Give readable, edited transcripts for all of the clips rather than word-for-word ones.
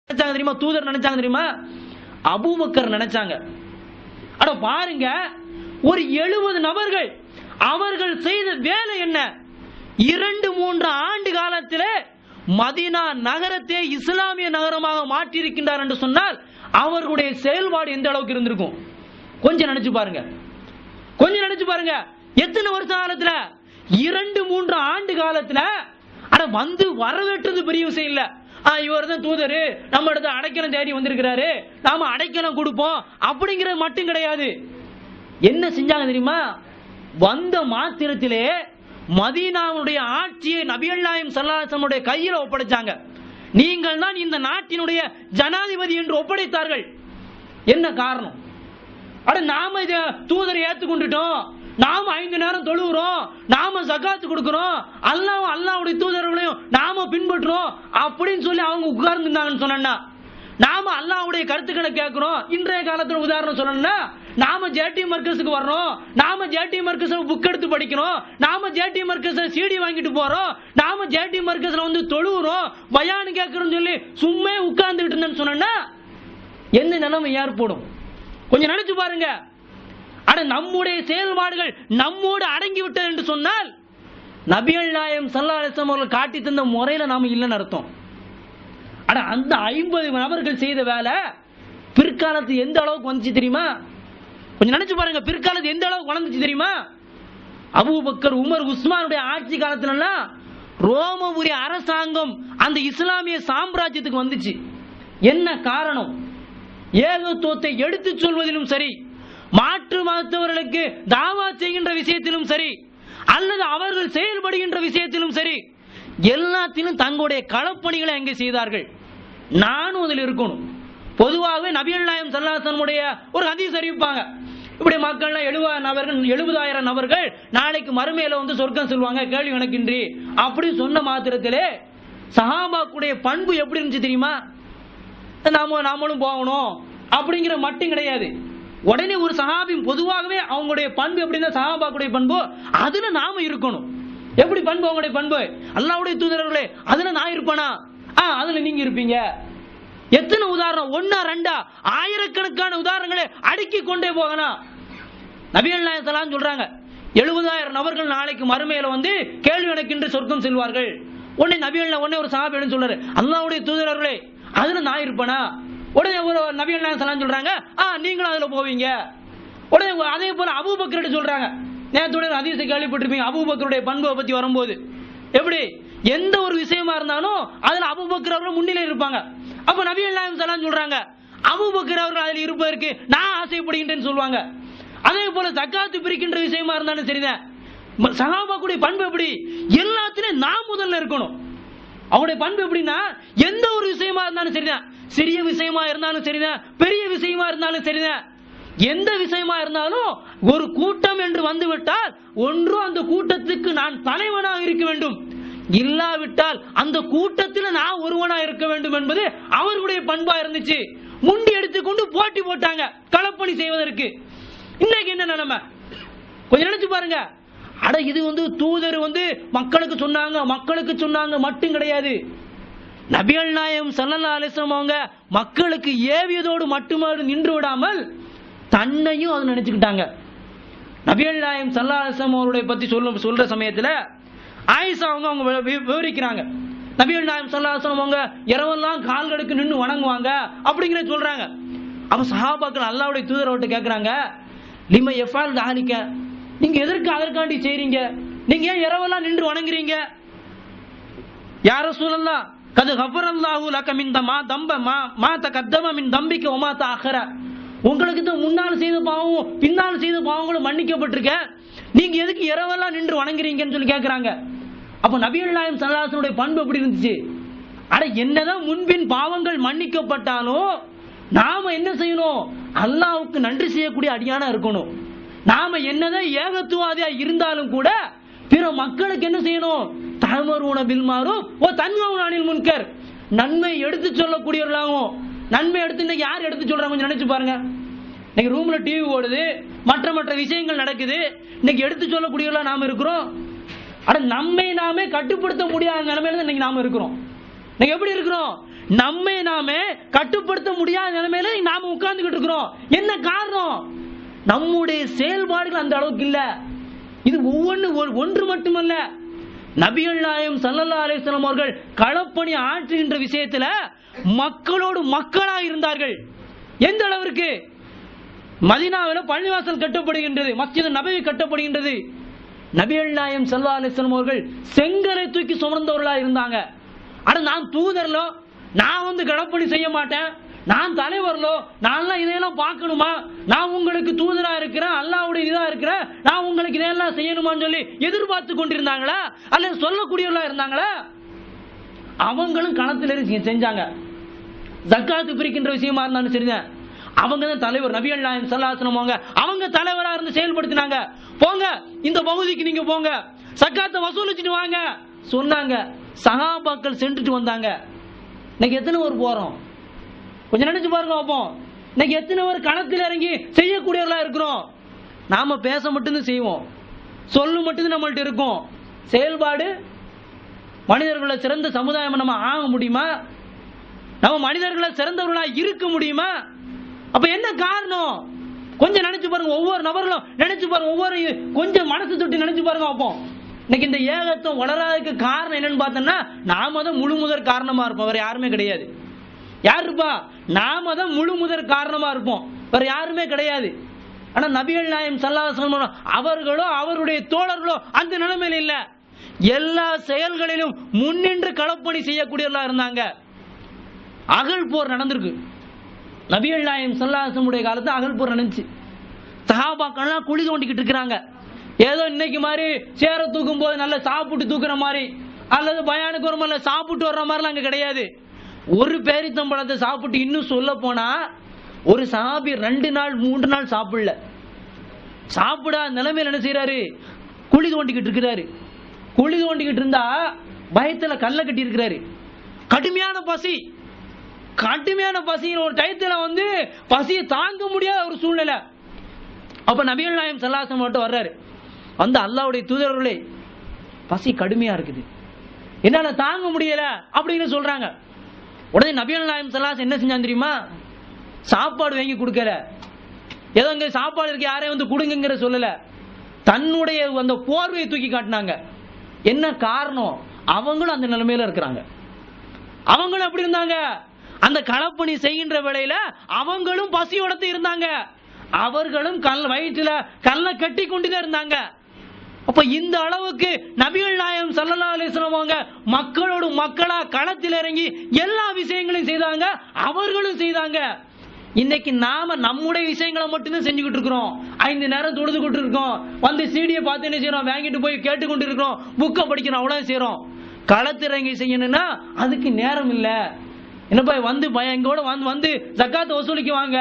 நினைச்சாங்க தெரியுமா? தூதர் நினைச்சாங்க தெரியுமா? அபூபக்கர் நினைச்சாங்க. அட பாருங்க, ஒரு 70 நபர்கள் அவர்கள் செய்த வேலை என்ன? 2-3 ஆண்டு காலத்திலே மதீனா நகரத்தை இஸ்லாமிய நகரமாக மாற்றியிருக்கின்றார் என்று சொன்னால் அவர்களுடைய செயல்பாடு எந்த அளவுக்கு இருந்திருக்கும்? கொஞ்சம் நினைச்சு பாருங்க, கொஞ்சம் நினைச்சு பாருங்க. எத்தனை வருஷ காலத்துல? 2-3 ஆண்டு காலத்துல. அட வந்து வரவேற்றது பெரிய விஷயம் இல்ல. இவர் தான் தூதரு, நம்ம இடத்துல அடைக்கலம் தேடி வந்திருக்கிறாரு, நாம அடைக்கலம் கொடுப்போம் அப்படிங்கிறது மட்டும் கிடையாது. என்ன செஞ்சாங்க தெரியுமா? வந்த மாத்திரத்திலே மதீனாவுடைய ஆட்சியை நபிகள் நாயகம் ஸல்லல்லாஹு அலைஹி வஸல்லம் கையில் ஒப்படைச்சாங்க. நீங்கள் தான் இந்த நாட்டினுடைய ஜனாதிபதி என்று ஒப்படைத்தார்கள். என்ன காரணம்? அட நாம இத தூதரை ஏத்துக்கொண்டுட்டோம், நாம 5 நேரம் தொழுகிறோம், நாம ஜகாத் கொடுக்கிறோம், அல்லாஹ்வுடைய தூதர்களையும் நாம பின்பற்றுறோம் அப்படின்னு சொல்லி அவங்க உட்கார்ந்துருந்தாங்கன்னு சொன்னா, நாம அல்லாஹ்வுடைய கருத்துக்களை கேட்கிறோம். இன்றைய காலத்துல உதாரணம் சொல்லணும்னா, நாம ஜேடி மர்கஸுக்கு வர்றோம், நாம ஜேடி மர்கஸ்ல புக் எடுத்து படிக்கிறோம், நாம ஜேடி மர்கஸ்ல சிடி வாங்கிட்டு போறோம், நாம ஜேடி மர்கஸ்ல வந்து தொழுகிறோம், பயான் கேட்கிறோம் சொல்லி சும்மா உட்கார்ந்துட்டு இருந்தேன்னு சொன்னா என்ன நிலைமை ஏற்படும்? கொஞ்சம் நினைச்சு பாருங்க. ஆனா நம்முடைய செயல்பாடுகள் நம்மோடு அடங்கி விட்டது என்று சொன்னால் நபிகள் நாயகம் ஸல்லல்லாஹு அலைஹி வஸல்லம் அவர்கள் காட்டி தந்த முறையில நாம இல்லைன்னு அர்த்தம். ஆனா அந்த 50 நபர்கள் செய்த வேலை பிற்காலத்து எந்த அளவுக்கு வந்துச்சு தெரியுமா? கொஞ்சம் நினைச்சு பாருங்க, பிற்காலத்து எந்த அளவுக்கு வளர்ந்துச்சு தெரியுமா? அபூபக்கர், உமர், உஸ்மானுடைய ஆட்சி காலத்துல ரோமபுரி அரசாங்கம் அந்த இஸ்லாமிய சாம்ராஜ்யத்துக்கு வந்துச்சு. என்ன காரணம்? ஏகத்துவத்தை எடுத்து சொல்வதிலும் சரி, மாற்று மதத்தவர்களுக்கு தாவா செய்கின்ற விஷயத்திலும் சரி, அல்லது அவர்கள் செயல்படுகின்ற விஷயத்திலும் சரி, எல்லாத்திலும் தங்களுடைய களப்பணிகளை அங்கே செய்தார்கள். நானும் அதில் இருக்கணும். பொதுவாகவே நபிகள் நாயகம் ஸல்லல்லாஹு அலைஹி வஸல்லம் ஒரு ஹதீஸ் அறிவிப்பாங்க, இப்படி மக்கள் 70,000 நபர்கள் நாளைக்கு மறுமையில வந்து சொர்க்கம் செல்வாங்க கேள்வி கணக்கின்றி அப்படி சொன்ன மாத்திரத்திலே சஹாபாக்குடைய பண்பு எப்படி இருந்துச்சு தெரியுமா? நாமளும் போகணும் அப்படிங்கிற மட்டும் கிடையாது. உடனே ஒரு சஹாபி பொதுவாகவே அவங்களுடைய பண்பு எப்படின்னா, சஹாபாக்குடைய பண்பு அதுல நாம இருக்கணும். எப்படி பண்பு? அவங்களுடைய பண்பு, அல்லாஹ்வுடைய தூதர்களே அதுல நான் இருப்பேனா? அதுல நீங்க இருப்பீங்க. எத்தனை உதாரணம்? 1-2 ஆயிரக்கணக்கான உதாரணங்களை அடுக்கி கொண்டே போகலாம். நபிகள் நாயகம் ஸல்லல்லாஹு அலைஹி வஸல்லம் சொல்றாங்க, 70,000 நபர்கள் நாளைக்கு மறுமையில வந்து கேள்வி கணக்கின்றி சொர்க்கம் செல்வார்கள். உடனே நபிகள் ஒரு சஹாபி சொல்றாரு, அல்லாஹ்வுடைய தூதர்களே அதுல நான் இருப்பேனா? உடனே ஒரு நபிகள் நாயகம் ஸல்லல்லாஹு அலைஹி வஸல்லம் சொல்றாங்க, நீங்களும் அதுல போவீங்க. உடனே அதே போல அபூபக்கர் சொல்றாங்க, நேத்துடைய ஹதீஸை கேள்விப்பட்டிருப்பீங்க, அபூபக்கருடைய பண்பை பத்தி வரும்போது எப்படி எந்த ஒரு விஷயமா இருந்தாலும் அதுல அபூபக்கர் அவர்கள் முன்னிலை இருப்பாங்க. அப்ப நபிகள் நாயகம் ஸல்லல்லாஹு அலைஹி வஸல்லம் சொல்றாங்க, அபூபக்கர் அவர்கள் அதில் இருப்பதற்கு நான் ஆசைப்படுகின்றேன்னு சொல்லுவாங்க. அதே போல ஜகாத் பிரிக்கின்ற விஷயமா இருந்தாலும் சரிதான், சஹாபாக்குடைய பண்பு எப்படி? எல்லாத்திலும் நான் முதல்ல இருக்கணும். அவருடைய பண்பு எப்படின்னா, எந்த ஒரு விஷயமா இருந்தாலும் சரிதான், சிறிய விஷயமா இருந்தாலும் சரிதான், பெரிய விஷயமா இருந்தாலும் சரிதான், எந்த விஷயமா இருந்தாலும் ஒரு கூட்டம் என்று வந்துவிட்டால் ஒன்று அந்த கூட்டத்துக்கு நான் தலைவனாக இருக்க வேண்டும், இல்லாவிட்டால் அந்த கூட்டத்தில் நான் ஒருவனாக இருக்க வேண்டும் என்பது அவர்களுடைய பண்பா இருந்துச்சு. முண்டி எடுத்துக்கொண்டு போட்டி போட்டாங்க களப்பணி செய்வதற்கு. இன்னைக்கு என்ன நிலைமை? கொஞ்சம் நினைச்சு பாருங்க. அட இது வந்து தூதர் வந்து மக்களுக்கு சொன்னாங்க மட்டும் கிடையாது. நபிகள் நாயகம் ஸல்லல்லாஹு அலைஹி வஸல்லம் அவங்க மக்களுக்கு ஏவியதோடு மட்டுமே நின்று விடாமல் தன்னையும் அதை நினைச்சுக்கிட்டாங்க. நபிகள் நாயகம் ஸல்லல்லாஹு அலைஹி வஸல்லம் அவருடைய பத்தி சொல்ற சமயத்துல ஆயிஷா அவங்க விவரிக்கிறாங்க, நபிகள் நாயகம் ஸல்லல்லாஹு அலைஹி வஸல்லம் அவங்க இரவெல்லாம் கால்களுக்கு நின்று வணங்குவாங்க அப்படிங்கறத சொல்றாங்க. அப்ப சஹாபாக்கள் அல்லாஹ்வுடைய தூதர்கிட்ட கேக்குறாங்க, லிம யஃபால் தாலிக, நீங்க எதற்கு அதற்காண்டி செய்றீங்க? நீங்க ஏன் இரவெல்லாம் நின்று வணங்குறீங்க? யா ரசூலல்லாஹ், கது கஃபரல்லாஹு லக மின் மா தகத்தம மின் தம்பிக வ மா தஅഖர, உங்களுக்கு தான் முன்னால் செய்த பாவம் பின்னால் செய்த பாவங்களும் மன்னிக்கப்பட்டிருக்க, நீங்க எதுக்கு இரவெல்லாம் நின்று வணங்குறீங்கன்னு சொல்லி கேக்குறாங்க. அப்ப நபிகள் நாயகம் ஸல்லல்லாஹு அலைஹி வஸல்லம் பண்பு எப்படி இருந்துச்சு? அட என்னதான் முன்பின் பாவங்கள் மன்னிக்கப்பட்டாலும் நாம என்ன செய்யணும்? அல்லாஹ்வுக்கு நன்றி செய்யக்கூடிய அடியானா இருக்கணும். நாம என்னதான் ஏகத்துவாதியா இருந்தாலும் கூட பிற மக்களுக்கு என்ன செய்யணும்? தஅமருன பில் மஅரூஃப் வ தன்ஹவுன அனில் முன்கர், நன்மை எடுத்து சொல்லக்கூடியவர்களாகும். நன்மை எடுத்து இன்னைக்கு யார் எடுத்து சொல்றாங்க? கொஞ்சம் நினைச்சு பாருங்க. இன்னைக்கு ரூம்ல டிவி ஓடுது, மற்ற விஷயங்கள் நடக்குது, இன்னைக்கு எடுத்து சொல்லக்கூடியவர்களா நாம இருக்கிறோம். அட நம்மை நாமே கட்டுப்படுத்த முடியாத நிலைமையில இன்னைக்கு நாம இருக்கிறோம். இன்னைக்கு எப்படி இருக்கிறோம்? நம்மை நாமே கட்டுப்படுத்த முடியாத நிலைமையில நாம உட்கார்ந்துகிட்டு இருக்கிறோம். என்ன காரணம்? நம்முடைய செயல்பாடுகள் அந்த அளவுக்கு இல்ல. இது ஒன்று மட்டுமல்ல, நபிகள் நாயகம் ஸல்லல்லாஹு அலைஹி வஸல்லம் அவர்கள் களப்பணி ஆற்றுகின்ற விஷயத்துல மக்களோடு மக்களாக இருந்தார்கள். எந்த அளவிற்கு? மதீனாவில் பள்ளிவாசல் கட்டப்படுகின்றது, மஸ்ஜித் நபவி கட்டப்படுகின்றது. நபிகள் நாயகம் ஸல்லல்லாஹு அலைஹி வஸல்லம் அவர்கள் செங்கலை தூக்கி சுமந்தவர்களா இருந்தாங்க. ஆனா நான் தூதர்லோ, நான் களப்பணி செய்ய மாட்டேன், நான் தலைவர்லோ, நான் இதையெல்லாம் பார்க்கணுமா, நான் உங்களுக்கு தூதரா இருக்கிறேன், அல்லாஹ்வுடைய இதா இருக்கிறேன், நான் உங்களுக்கு இதெல்லாம் செய்யணுமான்னு சொல்லி எதிர்பார்த்து கொண்டிருந்தாங்களா அல்லது சொல்லக்கூடியவர்களா இருந்தாங்களா? அவங்களும் களத்தில் செஞ்சாங்க. ஜக்காத்து பிரிக்கின்ற விஷயமா இருந்தாலும் சரிதான், அவங்க தான் தலைவர். நபிகள் நாயகம் ஸல்லல்லாஹு அலைஹி வஸல்லம் அவங்க தலைவரா இருந்து செயல்படுத்தினாங்க. போங்க இந்த பகுதிக்கு நீங்க போங்க, ஜக்காத்தை வசூலிச்சுட்டு வாங்க சொன்னாங்க. சஹாபாக்கள் சென்றுட்டு வந்தாங்க. இன்னைக்கு எத்தனை பேர் போறோம்? கொஞ்சம் நினைச்சு பாருங்க பார்ப்போம். இன்னைக்கு எத்தனை பேர் களத்தில் இறங்கி செய்யக்கூடியவர்களா இருக்கிறோம்? நாம பேச மட்டும்தான் செய்வோம், சொல்லு மட்டும்தான் நம்மள்ட்ட இருக்கும். செயல்பாடு மனிதர்களை சிறந்த சமுதாயம் நம்ம ஆக முடியுமா? நம்ம மனிதர்களை சிறந்தவர்களா இருக்க முடியுமா? அப்ப என்ன காரணம்? கொஞ்சம் நினைச்சு பாருங்க. ஒவ்வொரு நபர்களும் நினைச்சு பாருங்க, ஒவ்வொரு கொஞ்சம் மனசு தொட்டு நினைச்சு பாருங்க பார்ப்போம். இன்னைக்கு இந்த ஏகத்துவம் வளராததுக்கு காரணம் என்னன்னு பார்த்தோம்னா, நாம தான் முழு முதற் காரணமா இருப்போம், வேற யாருமே கிடையாது. யார் இருப்பா? நாம தான் முழு முதற் காரணமா இருப்போம், வேற யாருமே கிடையாது. ஆனா நபிகள் நாயகம் ஸல்லல்லாஹு அலைஹி வஸல்லம் அவர்களோ அவருடைய தோழர்களோ அந்த நிலைமையில இல்ல. எல்லா செயல்களிலும் முன்னின்று களப்பணி செய்யக்கூடியவர்களா இருந்தாங்க. அகல் போர் நடந்திருக்கு. நபிகள் நாயகம் ஸல்லல்லாஹு அலைஹி வஸல்லம் காலத்துல அகல் போர் நடந்துச்சு. சஹாபாக்கள்லாம் குழி தோண்டிக்கிட்டு இருக்கிறாங்க. ஏதோ இன்னைக்கு மாதிரி சேர தூக்கும் போது நல்லா சாப்பிட்டு தூக்குற மாதிரி அல்லது பயானுக்கு ஒரு மாதிரி சாப்பிட்டு வர்ற மாதிரிலாம் அங்க கிடையாது. ஒரு பேரித்தம்பழத்தை சாப்பிட்டு, இன்னும் சொல்ல போனா ஒரு சஹாபி 2 நாள் 3 நாள் சாப்பிடல. சாப்பிடா நிலைமையில என்ன செய்யறாரு? குழி தோண்டிக்கிட்டு இருக்கிறாரு. குழி தோண்டிக்கிட்டு இருந்தா பயத்துல கல்ல கட்டி இருக்கிறாரு. கடுமையான பசி, கடுமையான பசி. ஒரு டயத்துல பசியை தாங்க முடியாத ஒரு சூழ்நிலை. அப்ப நபிகள் நாயகம் ஸல்லல்லாஹு அலைஹி வஸல்லம் வர்றாரு. அல்லாஹ்வுடைய தூதர்களே, பசி கடுமையா இருக்குது, என்னால தாங்க முடியல அப்படின்னு சொல்றாங்க. உடனே நபிகள் நாயகம் ஸல்லல்லாஹு அலைஹி வஸல்லம் என்ன செஞ்சாங்க தெரியுமா? சாப்பாடு வாங்கி கொடுக்கல. ஏதோ இங்க சாப்பாடு இருக்கு யாரையும் கொடுங்கிற சொல்லல. தன்னுடைய அந்த போர்வையை தூக்கி காட்டினாங்க. என்ன காரணம்? அவங்களும் அந்த நிலைமையில இருக்கிறாங்க. அவங்களும் எப்படி இருந்தாங்க? அந்த களப்பணி செய்கின்ற வேளையில அவங்களும் பசியோட இருந்தாங்க. அவர்களும் வயிற்றுல கல்ல கட்டி கொண்டுதான் இருந்தாங்க. அப்ப இந்த அளவுக்கு நபிகள் நாயகம் ஸல்லல்லாஹு அலைஹி வஸல்லம் மக்களோடு மக்களா களத்தில் இறங்கி எல்லா விஷயங்களையும் செய்தாங்க, அவர்களும் செய்தாங்க. இன்னைக்கு நாம நம்முடைய விஷயங்களை மட்டும்தான் செஞ்சுக்கிட்டு இருக்கிறோம். 5 நேரம் தொழுதுகிட்டு இருக்கோம், சீடியை பார்த்து என்ன செய்யறோம்? வாங்கிட்டு போய் கேட்டுக்கொண்டு இருக்கிறோம், புக்கை படிக்கிறோம், அவ்வளவு செய்யறோம். களத்திறங்கி செய்யணும்னா அதுக்கு நேரம் இல்ல. என்னப்பா எங்கூட வந்து ஜக்காத்தை வசூலிக்கு வாங்க,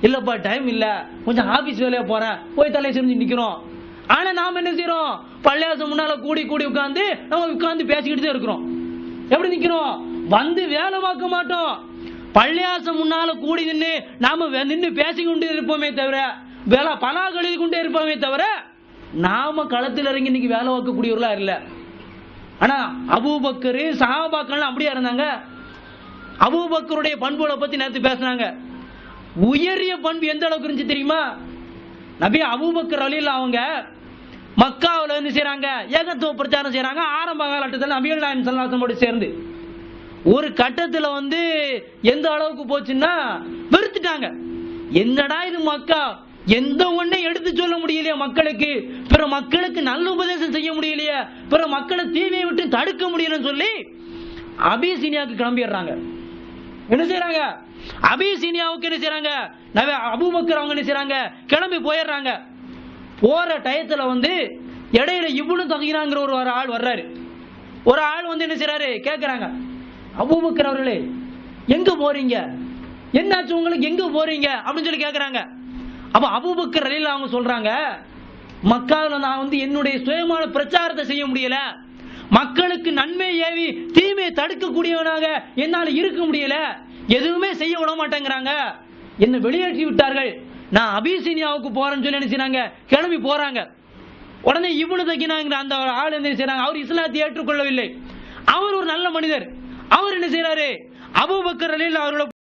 இல்லப்பா டைம் இல்ல, கொஞ்சம் ஆபீஸ் வேலையா போறேன், போய் தலையை செஞ்சு நிக்கிறோம். ஆனா நாம என்ன செய்யறோம்? பள்ளியாசம் முன்னால கூடி உட்கார்ந்து நம்ம உட்கார்ந்து பேசிக்கிட்டு இருக்கிறோம். எப்படி நிக்கிறோம்? வேலை பார்க்க மாட்டோம். பள்ளியாசம் முன்னால கூடி நாம நின்று பேசிக்கொண்டு இருப்போமே தவிர, பலா கழுதி கொண்டே இருப்போமே தவிர, நாம களத்தில் இறங்கி இன்னைக்கு வேலை பார்க்கக்கூடியவர்களா இல்ல. ஆனா அபூபக்கர் சஹாபாக்கள் அப்படியா இருந்தாங்க. அபூபக்கருடைய பண்புகளை பத்தி நேத்து பேசினாங்க. உயரிய பண்பு எந்த அளவுக்கு இருந்துச்சு தெரியுமா? நபி அபூபக்கர் ரலியல்லாஹு அவங்க மக்காவுல என்ன செய்றாங்க? ஏகத்துவ பிரச்சாரம் செய்யறாங்க. ஆரம்ப காலகட்டத்தில் நபிகள் நாயகம் ஸல்லல்லாஹு அலைஹி வஸல்லம் சேர்ந்து ஒரு கட்டத்துல எந்த அளவுக்கு போச்சுன்னா வெறுத்துட்டாங்க. என்னடா இது மக்கா, எந்த ஒண்ணே எடுத்து சொல்ல முடியலையா மக்களுக்கு, பிற மக்களுக்கு நல்ல உபதேசம் செய்ய முடியலையா, பிற மக்களை தீமையை விட்டு தடுக்க முடியலன்னு சொல்லி அபிசீனியாவுக்கு கிளம்பிடுறாங்க. என்ன செய்யறாங்க? அபிசீனியாவுக்கு என்ன செய்யறாங்க? அபூபக்கர் அவங்க என்ன செய்யறாங்க? கிளம்பி போயிடுறாங்க. போற டயத்துல இடையில இப்னு தகீனாங்கிற ஒரு ஆள் வர்றாரு. ஒரு ஆள் என்ன செய்யறாரு? கேட்கிறாங்க, அபூபக்கர் அவர்களே எங்க போறீங்க, என்னாச்சு உங்களுக்கு, எங்க போறீங்க அப்படின்னு சொல்லி கேட்கிறாங்க. அப்ப அபூபக்கர் ரலியல்லாஹு அவங்க சொல்றாங்க, மக்காவுல நான் என்னுடைய சுயமான பிரச்சாரத்தை செய்ய முடியல, மக்களுக்கு நன்மை ஏவி தீமையை தடுக்கக்கூடியவனாக என்னால இருக்க முடியல, எதுவுமே செய்ய விட மாட்டேங்கிறாங்க, என்ன வெளியேற்றி விட்டார்கள், நான் அபிசீனியாவுக்கு போறேன்னு சொல்லி என்ன செய்றாங்க? கிளம்பி போறாங்க. உடனே இப்னு தகீனாங்கிற அந்த ஆள் என்ன செய்றாங்க? அவர் இஸ்லாத்தை ஏற்றுக்கொள்ளவில்லை. அவர் ஒரு நல்ல மனிதர். அவர் என்ன செய்யறாரு? அபூபக்கர் ரலியல்லாஹு அவர்களை